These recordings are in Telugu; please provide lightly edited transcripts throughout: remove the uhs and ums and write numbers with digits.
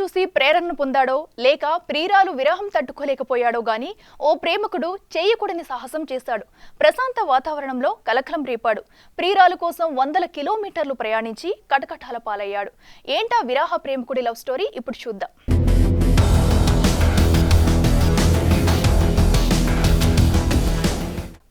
చూసి ప్రేరణ పొందాడో లేక ప్రియురాలు విరహం తట్టుకోలేకపోయాడో గాని ఓ ప్రేమికుడు చేయకూడని సాహసం చేశాడు. ప్రశాంత వాతావరణంలో కలకలం రేపాడు. ప్రియురాలు కోసం వందల కిలోమీటర్లు ప్రయాణించి కటకటాల పాలయ్యాడు. ఏంటా విరహ ప్రేమికుడి లవ్ స్టోరీ ఇప్పుడు చూద్దాం.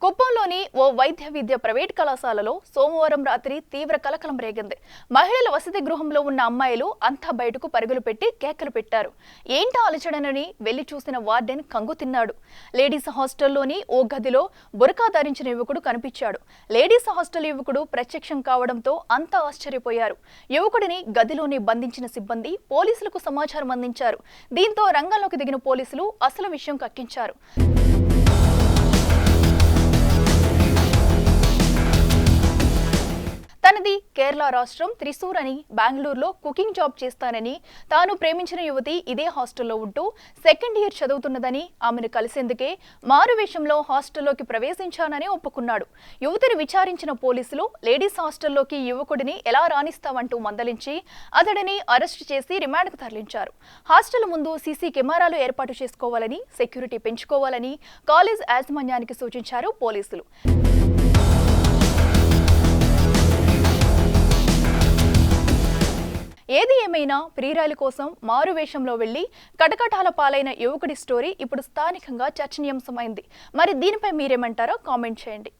కుప్పంలోని ఓ వైద్య విద్య ప్రైవేట్ కళాశాలలో సోమవారం రాత్రి తీవ్ర కలకలం రేగింది. మహిళల వసతి గృహంలో ఉన్న అమ్మాయిలు అంతా బయటకు పరుగులు పెట్టి కేకలు పెట్టారు. ఏంటా అలచడనని వెళ్లి చూసిన వార్డెన్ కంగు తిన్నాడు. లేడీస్ హాస్టల్లోని ఓ గదిలో బురకా ధరించిన యువకుడు కనిపించాడు. లేడీస్ హాస్టల్ యువకుడు ప్రత్యక్షం కావడంతో అంతా ఆశ్చర్యపోయారు. యువకుడిని గదిలోని బంధించిన సిబ్బంది పోలీసులకు సమాచారం అందించారు. దీంతో రంగంలోకి దిగిన పోలీసులు అసలు విషయం కక్కించారు. తనది కేరళ రాష్ట్రం త్రిశూర్ అని, బెంగళూరులో కుకింగ్ జాబ్ చేస్తానని, తాను ప్రేమించిన యువతి ఇదే హాస్టల్లో ఉంటూ సెకండ్ ఇయర్ చదువుతున్నదని, ఆమెను కలిసేందుకే మారువేషంలో హాస్టల్లోకి ప్రవేశించానని ఒప్పుకున్నాడు. యువతిని విచారించిన పోలీసులు లేడీస్ హాస్టల్లోకి యువకుడిని ఎలా రాణిస్తావంటూ మందలించి అతడిని అరెస్టు చేసి రిమాండ్కు తరలించారు. హాస్టల్ ముందు సీసీ కెమెరాలు ఏర్పాటు చేసుకోవాలని, సెక్యూరిటీ పెంచుకోవాలని కాలేజ్ యాజమాన్యానికి సూచించారు పోలీసులు. ఏది ఏమైనా ప్రియురాలి కోసం మారువేషంలో వెళ్లి కటకటాల పాలైన యువకుడి స్టోరీ ఇప్పుడు స్థానికంగా చర్చనీయాంశమైంది. మరి దీనిపై మీరేమంటారో కామెంట్ చేయండి.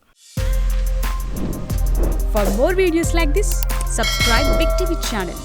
For more videos like this, subscribe Big TV channel.